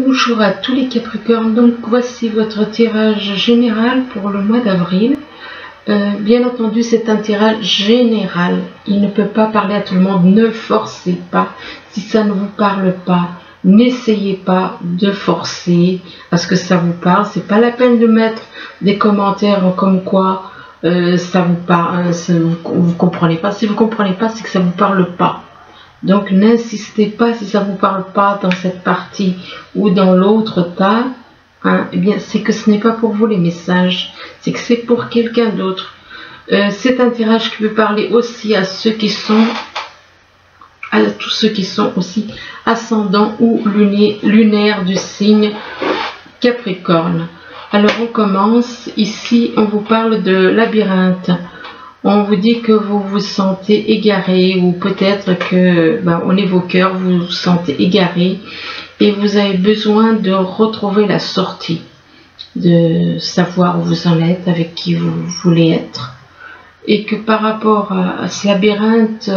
Bonjour à tous les Capricornes, donc voici votre tirage général pour le mois d'avril. Bien entendu, c'est un tirage général, il ne peut pas parler à tout le monde, ne forcez pas, si ça ne vous parle pas, n'essayez pas de forcer à ce que ça vous parle, c'est pas la peine de mettre des commentaires comme quoi ça vous parle, vous comprenez pas, si vous comprenez pas, c'est que ça vous parle pas. Donc n'insistez pas si ça ne vous parle pas dans cette partie ou dans l'autre tas, hein, eh bien c'est que ce n'est pas pour vous les messages, c'est que c'est pour quelqu'un d'autre. C'est un tirage qui peut parler aussi à ceux qui sont, à tous ceux qui sont aussi ascendants ou lunaires du signe Capricorne. Alors on commence, ici on vous parle de labyrinthe. On vous dit que vous vous sentez égaré ou peut-être que au niveau cœur vous vous sentez égaré et vous avez besoin de retrouver la sortie, de savoir où vous en êtes, avec qui vous voulez être, et que par rapport à ce labyrinthe,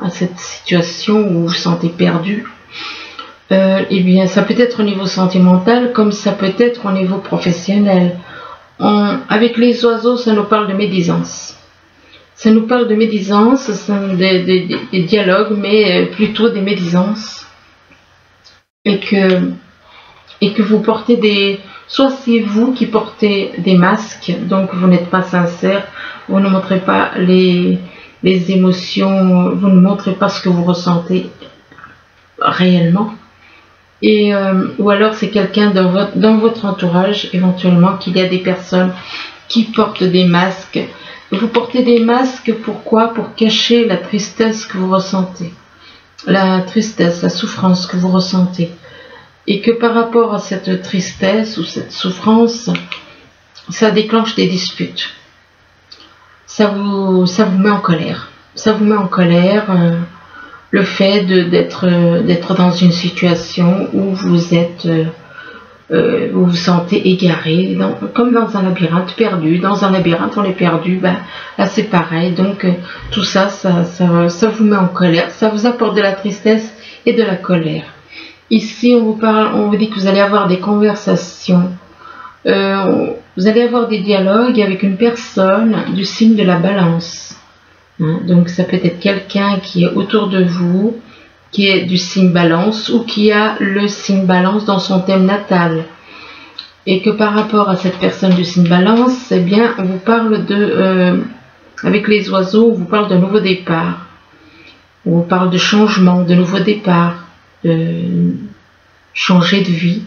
à cette situation où vous vous sentez perdu, eh bien ça peut être au niveau sentimental comme ça peut être au niveau professionnel. Avec les oiseaux, ça nous parle de médisance. Ça nous parle de médisance, des dialogues, mais plutôt des médisances. Et que vous portez des... Soit c'est vous qui portez des masques, donc vous n'êtes pas sincère, vous ne montrez pas les émotions, vous ne montrez pas ce que vous ressentez réellement. Ou alors c'est quelqu'un dans votre entourage, éventuellement, qu'il y a des personnes qui portent des masques. Vous portez des masques, pourquoi? Pour cacher la tristesse que vous ressentez. La tristesse, la souffrance que vous ressentez. Et que par rapport à cette tristesse ou cette souffrance, ça déclenche des disputes. Ça vous met en colère. Ça vous met en colère le fait d'être dans une situation où vous êtes... vous vous sentez égaré, comme dans un labyrinthe, perdu. Dans un labyrinthe, on est perdu, là c'est pareil. Donc tout ça, ça vous met en colère, ça vous apporte de la tristesse et de la colère. Ici, on vous dit que vous allez avoir des conversations, vous allez avoir des dialogues avec une personne du signe de la Balance. Hein, donc ça peut être quelqu'un qui est autour de vous, qui est du signe Balance ou qui a le signe Balance dans son thème natal. Et que par rapport à cette personne du signe Balance, eh bien, on vous parle de, avec les oiseaux, on vous parle de nouveau départ. On vous parle de changement, de nouveau départ, de changer de vie.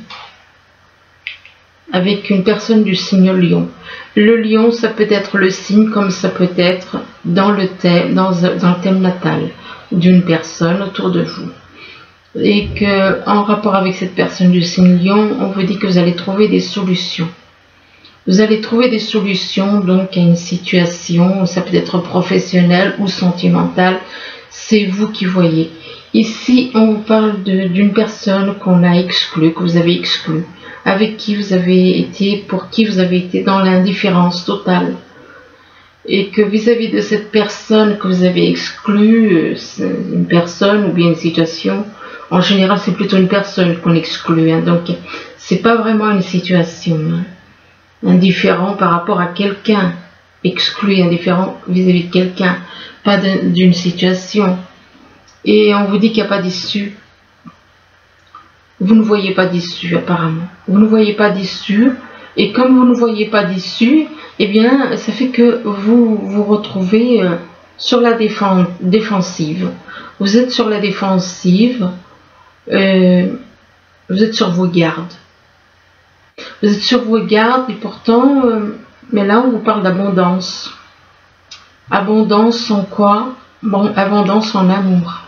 Avec une personne du signe Lion. Le Lion, ça peut être le signe comme ça peut être dans le thème natal d'une personne autour de vous. Et que en rapport avec cette personne du signe Lion, on vous dit que vous allez trouver des solutions. Vous allez trouver des solutions donc à une situation, ça peut être professionnelle ou sentimentale, c'est vous qui voyez. Ici, on vous parle d'une personne qu'on a exclue, que vous avez exclue, avec qui vous avez été, pour qui vous avez été dans l'indifférence totale. Et que vis-à-vis de cette personne que vous avez exclue, une personne ou bien une situation, en général c'est plutôt une personne qu'on exclut, hein, donc c'est pas vraiment une situation, hein. Indifférent par rapport à quelqu'un, exclu, indifférent vis-à-vis de quelqu'un, pas d'une situation. Et on vous dit qu'il n'y a pas d'issue. Vous ne voyez pas d'issue apparemment. Vous ne voyez pas d'issue. Et comme vous ne voyez pas d'issue, eh bien, ça fait que vous vous retrouvez sur la défensive. Vous êtes sur la défensive. Vous êtes sur vos gardes. Vous êtes sur vos gardes et pourtant, mais là, on vous parle d'abondance. Abondance en quoi? Bon, abondance en amour.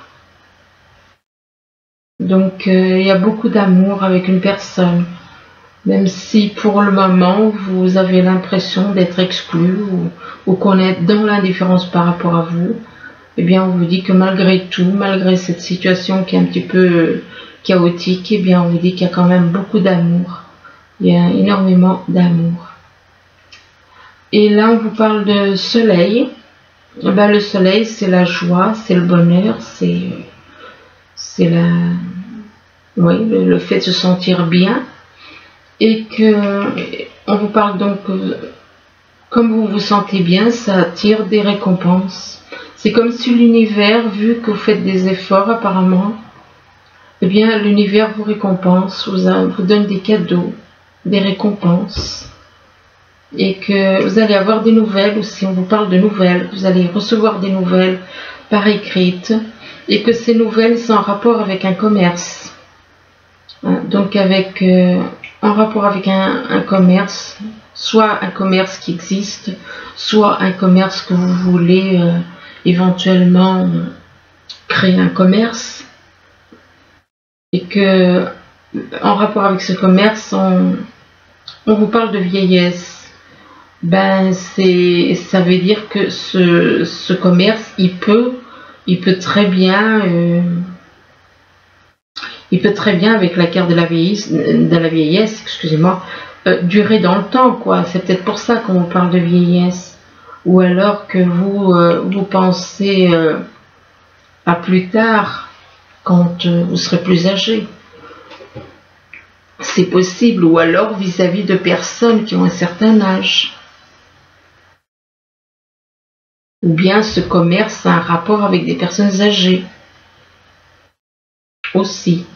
Donc, il y a beaucoup d'amour avec une personne. Même si pour le moment vous avez l'impression d'être exclu ou qu'on est dans l'indifférence par rapport à vous, eh bien on vous dit que malgré tout, malgré cette situation qui est un petit peu chaotique, eh bien on vous dit qu'il y a quand même beaucoup d'amour. Il y a énormément d'amour. Et là on vous parle de soleil. Le soleil c'est la joie, c'est le bonheur, c'est la... Oui, le fait de se sentir bien. Et que on vous parle donc, comme vous vous sentez bien, ça attire des récompenses. C'est comme si l'univers, vu que vous faites des efforts apparemment, eh bien l'univers vous récompense, vous donne des cadeaux, des récompenses. Et que vous allez avoir des nouvelles aussi, on vous parle de nouvelles, vous allez recevoir des nouvelles par écrite, et que ces nouvelles sont en rapport avec un commerce. Donc avec en rapport avec un commerce, soit un commerce qui existe, soit un commerce que vous voulez éventuellement créer un commerce, et que en rapport avec ce commerce, on vous parle de vieillesse. Ben ça veut dire que ce commerce, il peut très bien avec la carte de la vieillesse, excusez-moi, durer dans le temps, quoi. C'est peut-être pour ça qu'on parle de vieillesse. Ou alors que vous pensez à plus tard, quand vous serez plus âgé. C'est possible. Ou alors vis-à-vis de personnes qui ont un certain âge. Ou bien ce commerce a un rapport avec des personnes âgées. Aussi.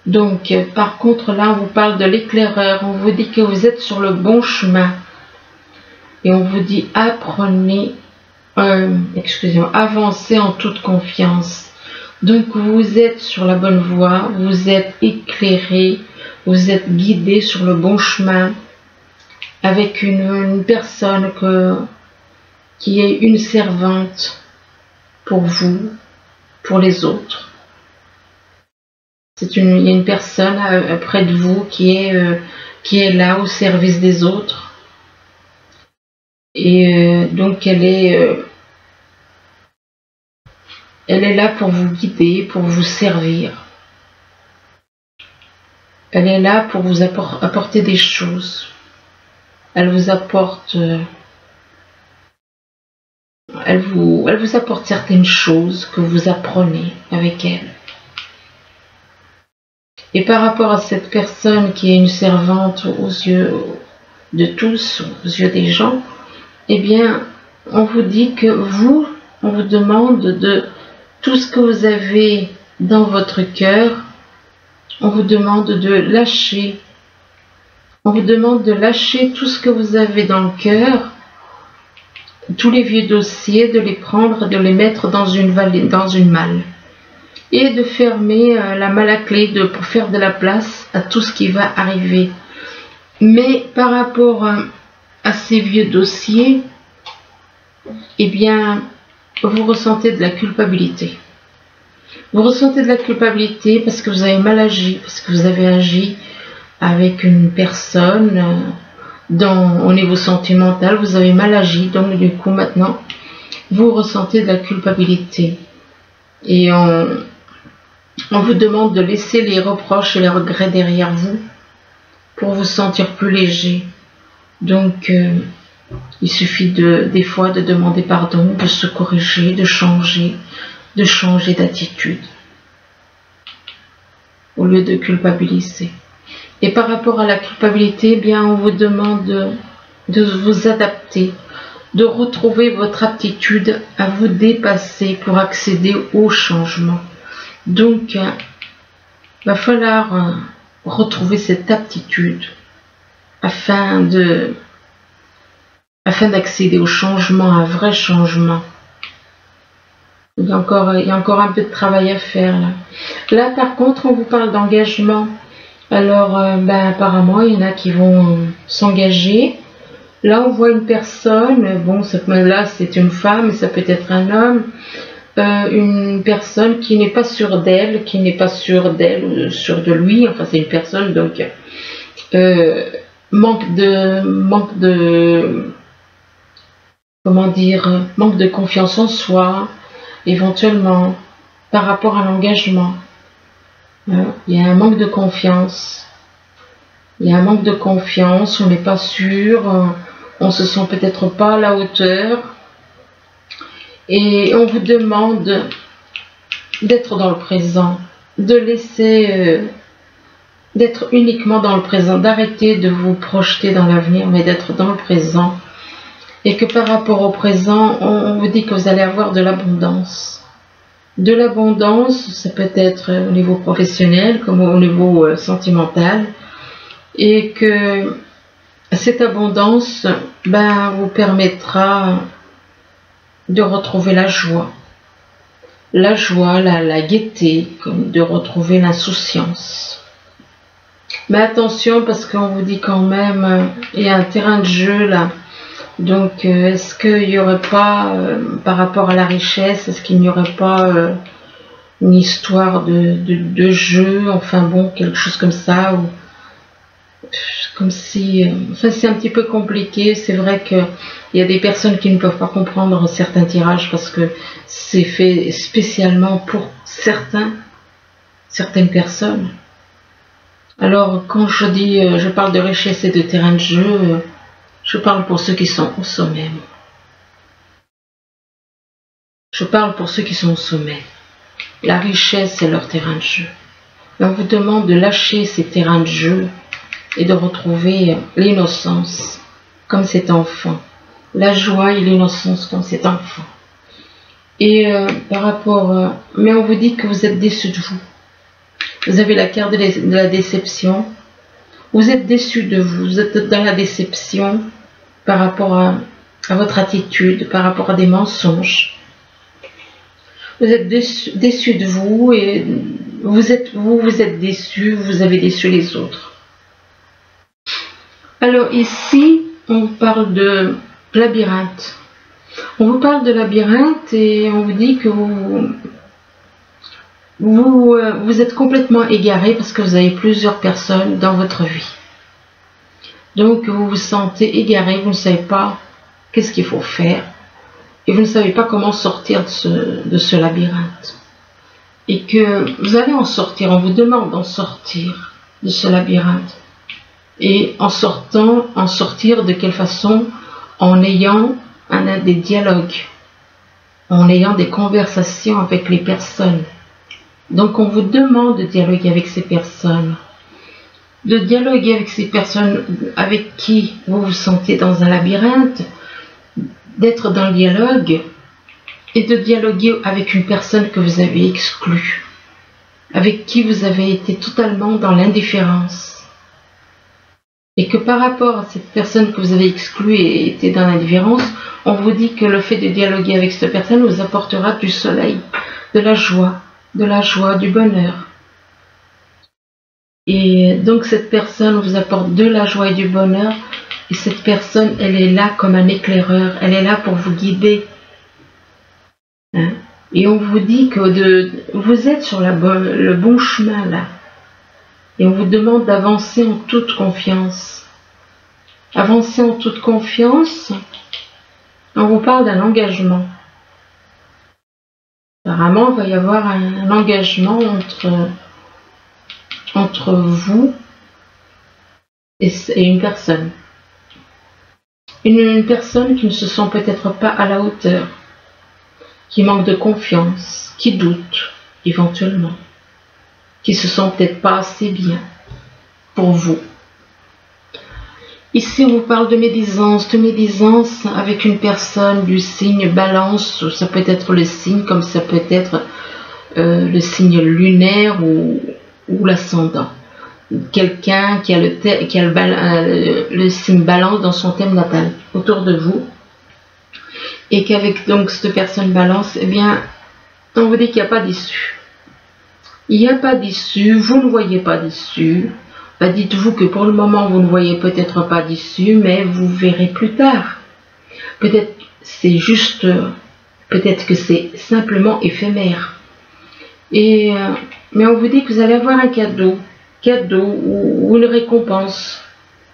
Donc, par contre, là, on vous parle de l'éclaireur. On vous dit que vous êtes sur le bon chemin. Et on vous dit, apprenez, avancez en toute confiance. Donc, vous êtes sur la bonne voie, vous êtes éclairé, vous êtes guidé sur le bon chemin avec une personne qui est une servante pour vous, pour les autres. Il y a une personne près de vous qui est là au service des autres. Et donc elle est là pour vous guider, pour vous servir. Elle est là pour vous apporter des choses. Elle vous apporte certaines choses que vous apprenez avec elle. Et par rapport à cette personne qui est une servante aux yeux de tous, aux yeux des gens, eh bien, on vous dit que on vous demande de tout ce que vous avez dans votre cœur, on vous demande de lâcher. On vous demande de lâcher tout ce que vous avez dans le cœur, tous les vieux dossiers, de les prendre, de les mettre dans une malle. Et de fermer la malle à clé pour faire de la place à tout ce qui va arriver. Mais par rapport à ces vieux dossiers, eh bien, vous ressentez de la culpabilité. Vous ressentez de la culpabilité parce que vous avez mal agi, parce que vous avez agi avec une personne au niveau sentimental, vous avez mal agi, donc du coup maintenant, vous ressentez de la culpabilité. Et on vous demande de laisser les reproches et les regrets derrière vous pour vous sentir plus léger. Donc, il suffit des fois de demander pardon, de se corriger, de changer d'attitude au lieu de culpabiliser. Et par rapport à la culpabilité, eh bien, on vous demande de vous adapter, de retrouver votre aptitude à vous dépasser pour accéder au changement. Donc, il va falloir retrouver cette aptitude afin d'accéder au changement, à un vrai changement. Il y a encore un peu de travail à faire là. Là, par contre, on vous parle d'engagement. Alors, apparemment, il y en a qui vont s'engager. Là, on voit une personne, bon, là, c'est une femme, ça peut être un homme. Une personne qui n'est pas sûre d'elle, sûre de lui, enfin c'est une personne donc manque de confiance en soi, éventuellement par rapport à l'engagement. Il y a un manque de confiance. On n'est pas sûr, on se sent peut-être pas à la hauteur. Et on vous demande d'être dans le présent, de laisser, d'être uniquement dans le présent, d'arrêter de vous projeter dans l'avenir, mais d'être dans le présent. Et que par rapport au présent, on vous dit que vous allez avoir de l'abondance. De l'abondance, ça peut être au niveau professionnel comme au niveau sentimental. Et que cette abondance vous permettra de retrouver la joie. La joie, la gaieté, comme de retrouver l'insouciance. Mais attention, parce qu'on vous dit quand même, il y a un terrain de jeu là. Donc, est-ce qu'il n'y aurait pas, par rapport à la richesse, est-ce qu'il n'y aurait pas une histoire de jeu, enfin bon, quelque chose comme ça, ou comme si, enfin c'est un petit peu compliqué. C'est vrai qu'il y a des personnes qui ne peuvent pas comprendre certains tirages parce que c'est fait spécialement pour certaines personnes. Alors quand je dis, je parle de richesse et de terrain de jeu, je parle pour ceux qui sont au sommet. Je parle pour ceux qui sont au sommet. La richesse, c'est leur terrain de jeu. Et on vous demande de lâcher ces terrains de jeu et de retrouver l'innocence comme cet enfant. La joie et l'innocence comme cet enfant. Et par rapport... mais on vous dit que vous êtes déçu de vous. Vous avez la carte de la déception. Vous êtes déçu de vous. Vous êtes dans la déception par rapport à votre attitude, par rapport à des mensonges. Vous êtes déçu de vous et vous êtes déçu, vous avez déçu les autres. Alors ici, on parle de labyrinthe. On vous parle de labyrinthe et on vous dit que vous êtes complètement égaré parce que vous avez plusieurs personnes dans votre vie. Donc vous vous sentez égaré, vous ne savez pas qu'est-ce qu'il faut faire et vous ne savez pas comment sortir de ce labyrinthe. Et que vous allez en sortir, on vous demande d'en sortir de ce labyrinthe. Et en sortir de quelle façon? En ayant des dialogues, en ayant des conversations avec les personnes. Donc on vous demande de dialoguer avec ces personnes. De dialoguer avec ces personnes avec qui vous vous sentez dans un labyrinthe, d'être dans le dialogue et de dialoguer avec une personne que vous avez exclue, avec qui vous avez été totalement dans l'indifférence. Et que par rapport à cette personne que vous avez exclue et été dans l'indifférence, on vous dit que le fait de dialoguer avec cette personne vous apportera du soleil, de la joie, du bonheur. Et donc cette personne vous apporte de la joie et du bonheur. Et cette personne, elle est là comme un éclaireur. Elle est là pour vous guider. Hein? Et on vous dit que vous êtes sur le bon chemin là. Et on vous demande d'avancer en toute confiance. Avancer en toute confiance. On vous parle d'un engagement. Apparemment, il va y avoir un engagement entre vous et une personne. Une personne qui ne se sent peut-être pas à la hauteur, qui manque de confiance, qui doute éventuellement, qui se sent peut-être pas assez bien pour vous. Ici, on vous parle de médisance avec une personne du signe Balance, ça peut être le signe comme ça peut être le signe lunaire ou l'ascendant. Quelqu'un qui a le signe Balance dans son thème natal autour de vous et qu'avec donc cette personne Balance, eh bien, on vous dit qu'il n'y a pas d'issue. Il n'y a pas d'issue, vous ne voyez pas d'issue. Dites-vous que pour le moment, vous ne voyez peut-être pas d'issue, mais vous verrez plus tard. Peut-être que c'est simplement éphémère. Mais on vous dit que vous allez avoir un cadeau ou une récompense.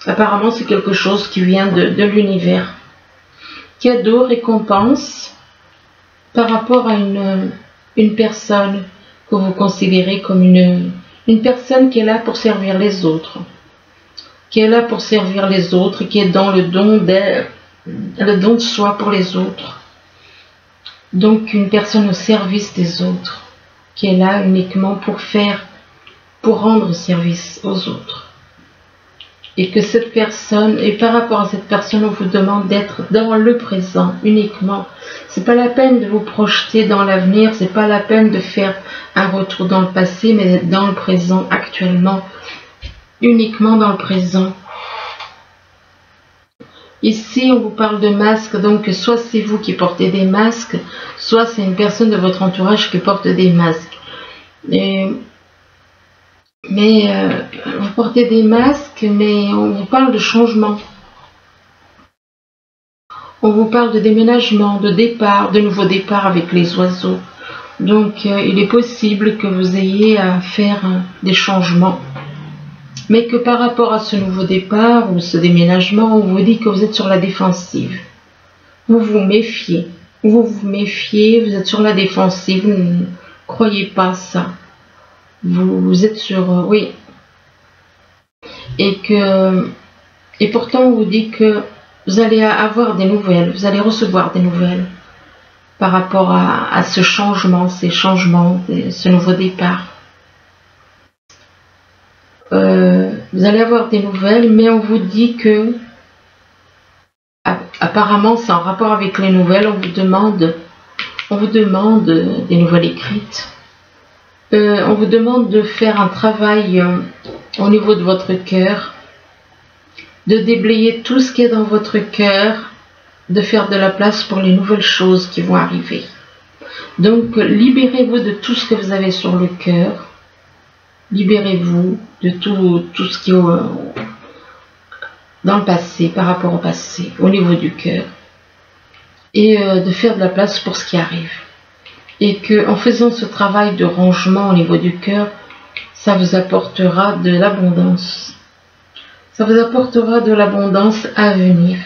Apparemment, c'est quelque chose qui vient de l'univers. Cadeau, récompense, par rapport à une personne que vous considérez comme une personne qui est là pour servir les autres. Qui est là pour servir les autres, qui est dans le don de soi pour les autres. Donc, une personne au service des autres. qui est là uniquement pour rendre service aux autres. Et que cette personne, et par rapport à cette personne, on vous demande d'être dans le présent uniquement. C'est pas la peine de vous projeter dans l'avenir, c'est pas la peine de faire un retour dans le passé, mais d'être dans le présent actuellement, uniquement dans le présent. Ici, on vous parle de masques, donc soit c'est vous qui portez des masques, soit c'est une personne de votre entourage qui porte des masques. Vous portez des masques, mais on vous parle de changement. On vous parle de déménagement, de départ, de nouveau départ avec les oiseaux. Donc, il est possible que vous ayez à faire des changements. Mais que par rapport à ce nouveau départ ou ce déménagement, on vous dit que vous êtes sur la défensive. Vous vous méfiez. Vous vous méfiez, vous êtes sur la défensive. Vous ne croyez pas ça. Vous êtes sur... oui. Et pourtant, on vous dit que vous allez avoir des nouvelles. Vous allez recevoir des nouvelles par rapport à ce changement, ces changements, ce nouveau départ. Vous allez avoir des nouvelles, mais on vous dit que apparemment c'est en rapport avec les nouvelles. On vous demande des nouvelles écrites. On vous demande de faire un travail au niveau de votre cœur, de déblayer tout ce qui est dans votre cœur, de faire de la place pour les nouvelles choses qui vont arriver. Donc libérez-vous de tout ce que vous avez sur le cœur. Libérez-vous de tout ce qui est dans le passé, par rapport au passé, au niveau du cœur. Et de faire de la place pour ce qui arrive. Et qu'en faisant ce travail de rangement au niveau du cœur, ça vous apportera de l'abondance. Ça vous apportera de l'abondance à venir.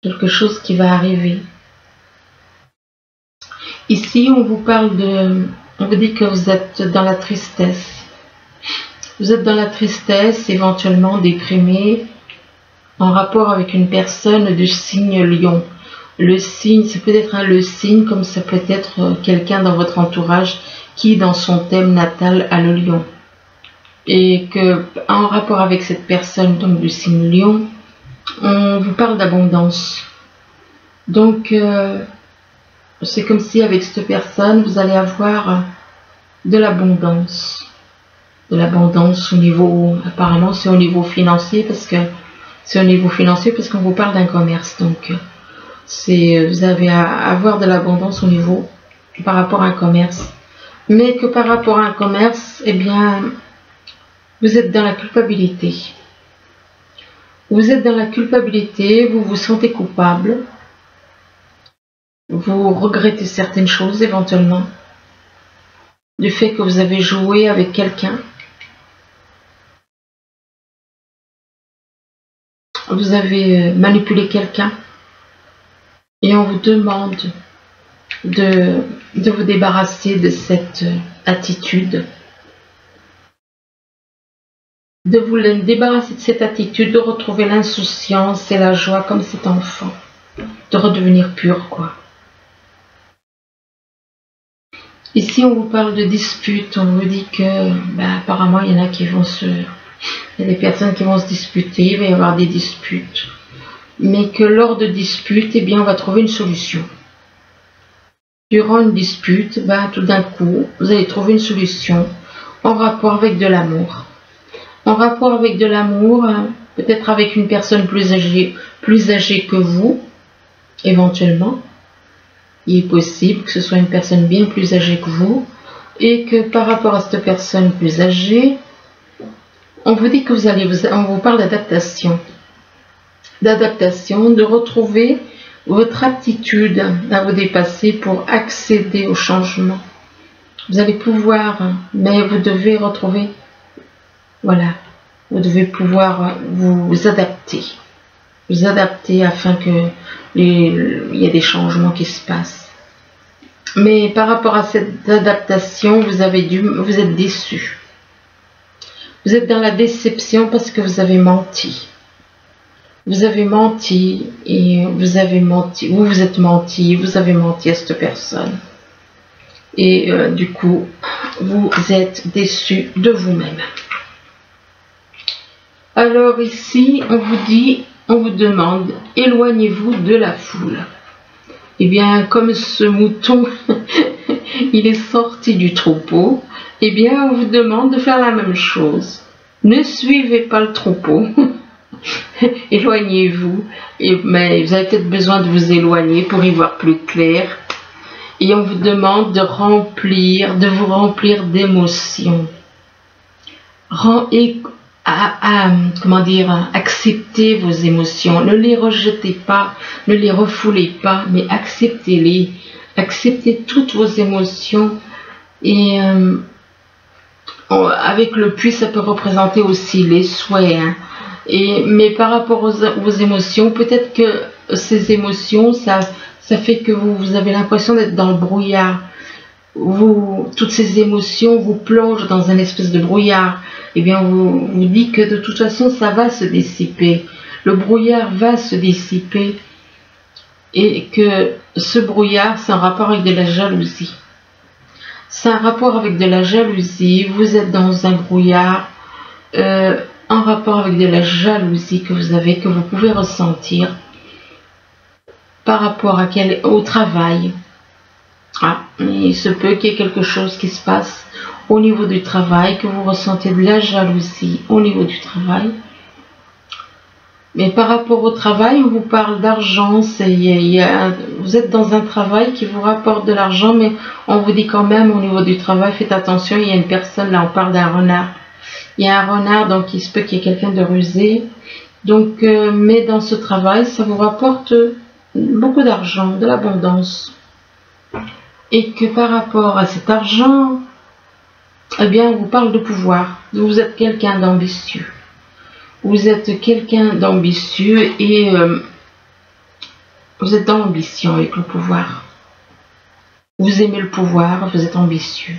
Quelque chose qui va arriver. Ici, on vous parle on vous dit que vous êtes dans la tristesse. Vous êtes dans la tristesse, éventuellement déprimé, en rapport avec une personne du signe Lion. Le signe, ça peut être le signe, comme ça peut être quelqu'un dans votre entourage qui, dans son thème natal, a le Lion. Et que, en rapport avec cette personne, donc du signe Lion, on vous parle d'abondance. Donc, c'est comme si avec cette personne, vous allez avoir de l'abondance. De l'abondance au niveau, apparemment c'est au niveau financier, parce que c'est au niveau financier parce qu'on vous parle d'un commerce. Donc, vous avez à avoir de l'abondance au niveau par rapport à un commerce. Mais que par rapport à un commerce, eh bien, vous êtes dans la culpabilité. Vous êtes dans la culpabilité, vous vous sentez coupable. Vous regrettez certaines choses éventuellement. Du fait que vous avez joué avec quelqu'un. Vous avez manipulé quelqu'un. Et on vous demande de vous débarrasser de cette attitude. De vous débarrasser de cette attitude, de retrouver l'insouciance et la joie comme cet enfant. De redevenir pur, quoi. Ici, on vous parle de disputes. On vous dit que, apparemment, il y en a qui vont il y a des personnes qui vont se disputer, il va y avoir des disputes. Mais que lors de disputes, eh bien, on va trouver une solution. Durant une dispute, tout d'un coup, vous allez trouver une solution en rapport avec de l'amour. En rapport avec de l'amour, peut-être avec une personne plus âgée que vous, éventuellement. Il est possible que ce soit une personne bien plus âgée que vous et que par rapport à cette personne plus âgée, on vous dit que on vous parle d'adaptation. D'adaptation, de retrouver votre aptitude à vous dépasser pour accéder au changement. Vous allez pouvoir, mais vous devez retrouver, voilà, vous devez pouvoir vous adapter. Vous adapter afin que il y ait des changements qui se passent. Mais par rapport à cette adaptation, vous êtes déçu. Vous êtes dans la déception parce que vous avez menti. Vous avez menti et vous avez menti. Vous êtes menti, vous avez menti à cette personne. Et du coup, vous êtes déçu de vous-même. Alors ici, on vous dit, on vous demande, éloignez-vous de la foule. Eh bien, comme ce mouton, il est sorti du troupeau, eh bien, on vous demande de faire la même chose. Ne suivez pas le troupeau. Éloignez-vous. Mais vous avez peut-être besoin de vous éloigner pour y voir plus clair. Et on vous demande de vous remplir d'émotions. Comment dire, acceptez vos émotions. Ne les rejetez pas, ne les refoulez pas, mais acceptez-les. Acceptez toutes vos émotions. Et avec le puits, ça peut représenter aussi les souhaits. Hein. Mais par rapport vos émotions, peut-être que ces émotions, ça fait que vous avez l'impression d'être dans le brouillard. Toutes ces émotions vous plongent dans un espèce de brouillard. Eh bien, vous dit que de toute façon, ça va se dissiper. Le brouillard va se dissiper. Et que ce brouillard, c'est un rapport avec de la jalousie. C'est un rapport avec de la jalousie. Vous êtes dans un brouillard en rapport avec de la jalousie que vous avez, que vous pouvez ressentir par rapport au travail. Il se peut qu'il y ait quelque chose qui se passe au niveau du travail, que vous ressentez de la jalousie au niveau du travail. Mais par rapport au travail, on vous parle d'argent. Vous êtes dans un travail qui vous rapporte de l'argent, mais on vous dit quand même au niveau du travail, faites attention, il y a une personne, là on parle d'un renard. Il y a un renard, donc il se peut qu'il y ait quelqu'un de rusé. Donc, mais dans ce travail, ça vous rapporte beaucoup d'argent, de l'abondance. Et que par rapport à cet argent, eh bien, on vous parle de pouvoir. Vous êtes quelqu'un d'ambitieux. Vous êtes quelqu'un d'ambitieux et vous êtes dans l'ambition avec le pouvoir. Vous aimez le pouvoir, vous êtes ambitieux.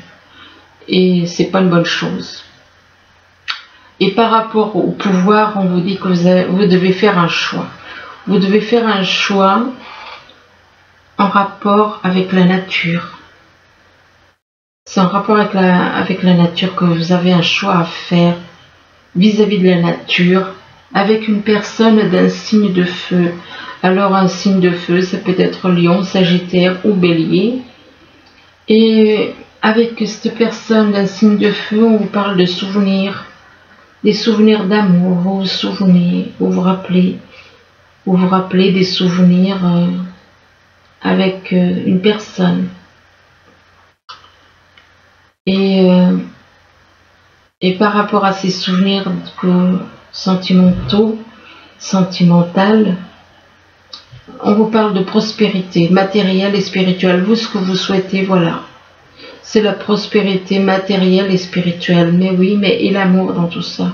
Et c'est pas une bonne chose. Et par rapport au pouvoir, on vous dit que vous devez faire un choix. Vous devez faire un choix en rapport avec la nature. C'est en rapport avec la nature que vous avez un choix à faire vis-à-vis de la nature avec une personne d'un signe de feu. Alors un signe de feu, ça peut être Lion, Sagittaire ou Bélier. Et avec cette personne d'un signe de feu, on vous parle de souvenirs, des souvenirs d'amour. Vous vous souvenez, vous vous rappelez des souvenirs avec une personne. Et par rapport à ces souvenirs sentimentaux, on vous parle de prospérité matérielle et spirituelle. Vous, ce que vous souhaitez, voilà. C'est la prospérité matérielle et spirituelle. Mais oui, et l'amour dans tout ça.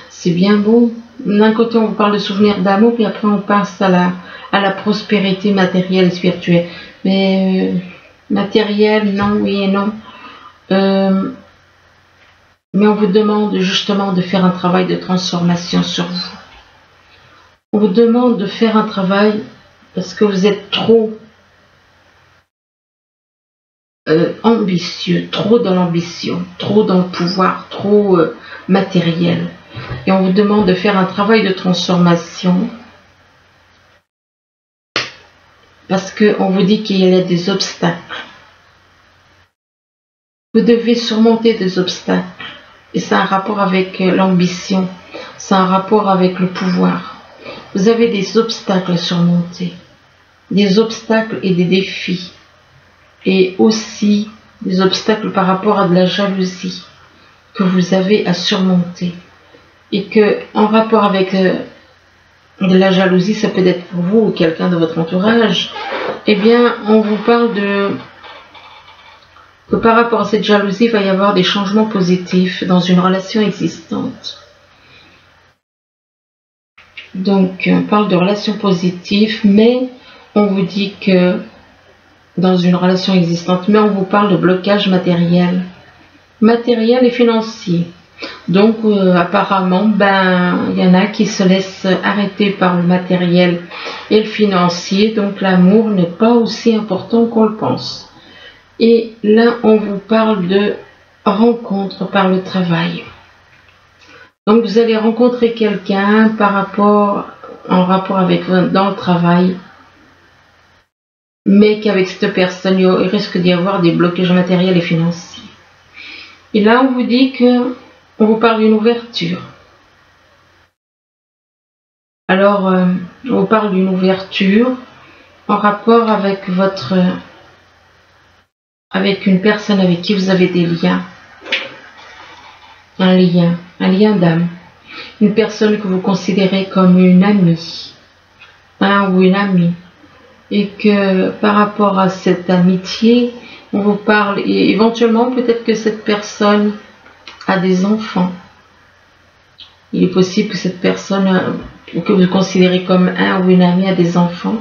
C'est bien beau. D'un côté, on vous parle de souvenirs d'amour, puis après, on passe à la prospérité matérielle et spirituelle. Mais matérielle, non, oui et non. Mais on vous demande justement de faire un travail de transformation sur vous. On vous demande de faire un travail parce que vous êtes trop ambitieux, trop dans l'ambition, trop dans le pouvoir, trop matériel. Et on vous demande de faire un travail de transformation parce qu'on vous dit qu'il y a des obstacles. Vous devez surmonter des obstacles. Et c'est un rapport avec l'ambition. C'est un rapport avec le pouvoir. Vous avez des obstacles à surmonter. Des obstacles et des défis. Et aussi des obstacles par rapport à de la jalousie que vous avez à surmonter. Et que en rapport avec de la jalousie, ça peut être pour vous ou quelqu'un de votre entourage. Eh bien, on vous parle que par rapport à cette jalousie, il va y avoir des changements positifs dans une relation existante. Donc, on parle de relations positives, mais on vous dit que dans une relation existante, mais on vous parle de blocage matériel et financier. Donc, apparemment, il y en a qui se laissent arrêter par le matériel et le financier, donc l'amour n'est pas aussi important qu'on le pense. Et là, on vous parle de rencontre par le travail. Donc, vous allez rencontrer quelqu'un en rapport avec dans le travail, mais qu'avec cette personne, il risque d'y avoir des blocages matériels et financiers. Et là, on vous dit que on vous parle d'une ouverture. Alors, on vous parle d'une ouverture en rapport avec avec une personne avec qui vous avez des liens. Un lien d'âme. Une personne que vous considérez comme une amie, un ou une amie. Et que par rapport à cette amitié, on vous parle, et éventuellement peut-être que cette personne a des enfants. Il est possible que cette personne, que vous considérez comme un ou une amie, a des enfants.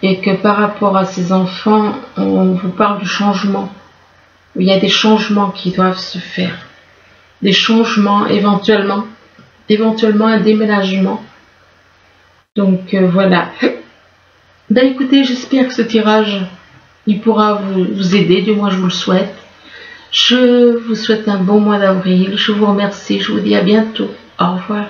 Et que par rapport à ces enfants, on vous parle de changement. Il y a des changements qui doivent se faire. Des changements, éventuellement un déménagement. Donc voilà. Ben écoutez, j'espère que ce tirage, il pourra vous aider, du moins je vous le souhaite. Je vous souhaite un bon mois d'avril, je vous remercie, je vous dis à bientôt. Au revoir.